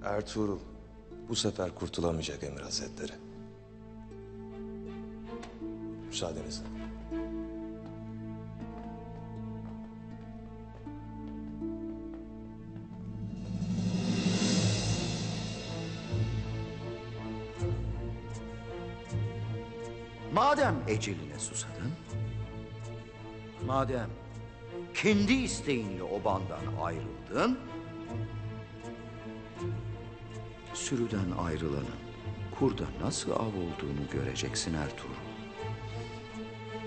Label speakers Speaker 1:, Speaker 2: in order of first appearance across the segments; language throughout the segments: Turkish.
Speaker 1: Ertuğrul bu sefer kurtulamayacak Emir Hazretleri. Müsaadenizle.
Speaker 2: Madem eceline susadın, madem kendi isteğinle obandan ayrıldın, sürüden ayrılanın kurda nasıl av olduğunu göreceksin Ertuğrul.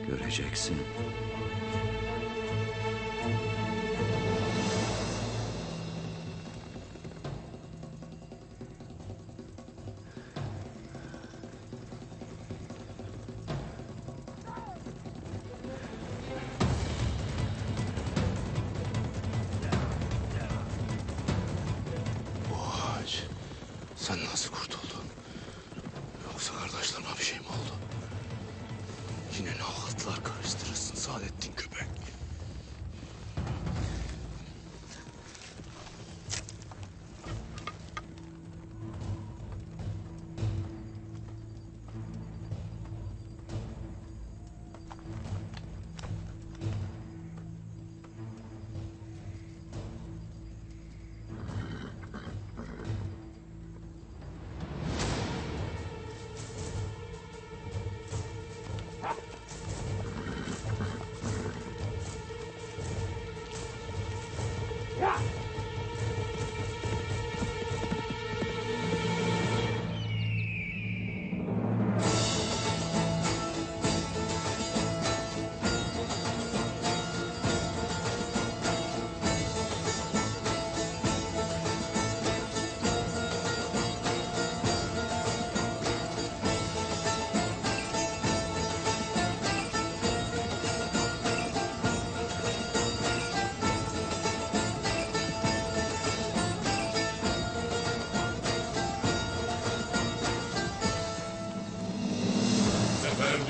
Speaker 2: Göreceksin.
Speaker 3: Sen nasıl kurtuldun? Yoksa kardeşlerime bir şey mi oldu? Yine ne haltlar karıştırırsın Saadettin köpek?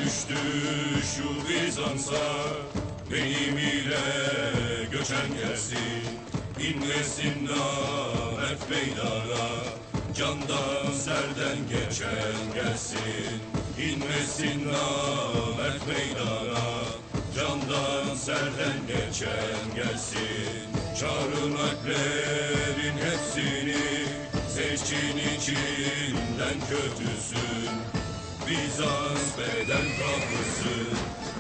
Speaker 4: Düştü şu Bizans'a, benim ile göçen gelsin. İnmesin namert meydana, candan serden geçen gelsin. İnmesin namert meydana, candan serden geçen gelsin. Çağırın alplerin hepsini, seçkin içinden kötüsün. Bizans beden kapısı,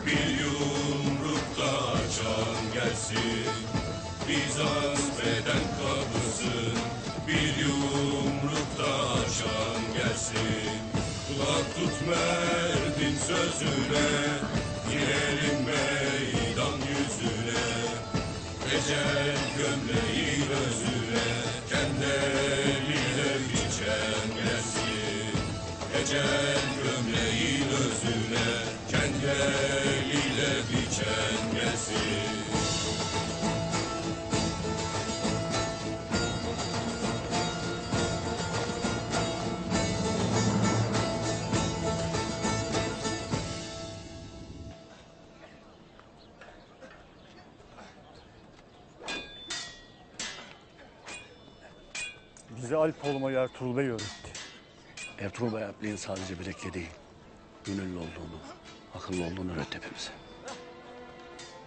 Speaker 4: bir yumrukta açan gelsin. Bizans beden kapısı, bir yumrukta açan gelsin. Kulak tut merdin sözüne, inelim meydan yüzüne. Ecel gömleği özüne, kendi eliyle biçen gelsin. Ecel gömleği özüne, kendi eliyle biçen gelsin.
Speaker 5: Bizi Alp olmayı Ertuğrul Bey öğretti.
Speaker 3: Ertuğrul Bey Alp'liğin sadece bilekli değil, gönüllü olduğunu, akıllı olduğunu öğretti hepimize.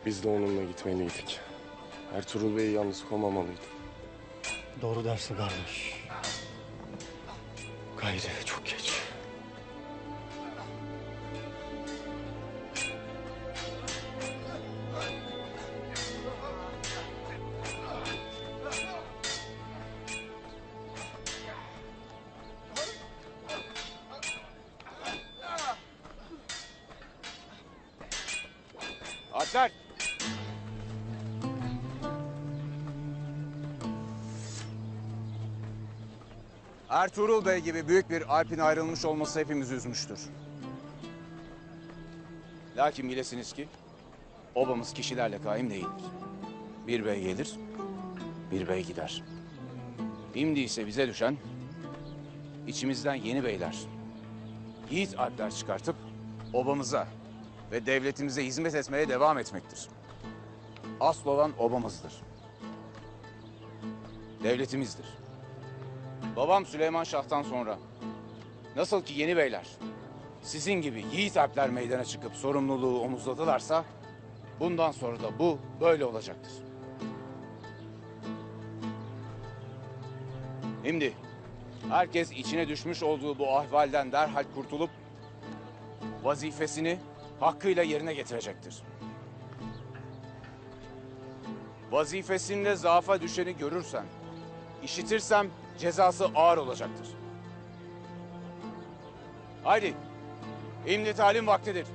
Speaker 6: Biz de onunla gitmeliydik. Ertuğrul Bey'i yalnız kovmamalıydık.
Speaker 5: Doğru dersin kardeş.
Speaker 3: Gayrı çok geç.
Speaker 7: Alpler! Ertuğrul Bey gibi büyük bir Alp'in ayrılmış olması hepimizi üzmüştür. Lakin bilesiniz ki obamız kişilerle kaim değildir. Bir bey gelir, bir bey gider. Şimdi ise bize düşen içimizden yeni beyler, yiğit Alpler çıkartıp obamıza ve devletimize hizmet etmeye devam etmektir. Asıl olan obamızdır. Devletimizdir. Babam Süleyman Şah'tan sonra nasıl ki yeni beyler sizin gibi yiğit alpler meydana çıkıp sorumluluğu omuzladılarsa bundan sonra da bu böyle olacaktır. Şimdi herkes içine düşmüş olduğu bu ahvalden derhal kurtulup vazifesini hakkıyla yerine getirecektir. Vazifesinde zaafa düşeni görürsem, işitirsem cezası ağır olacaktır. Haydi, şimdi talim vaktidir.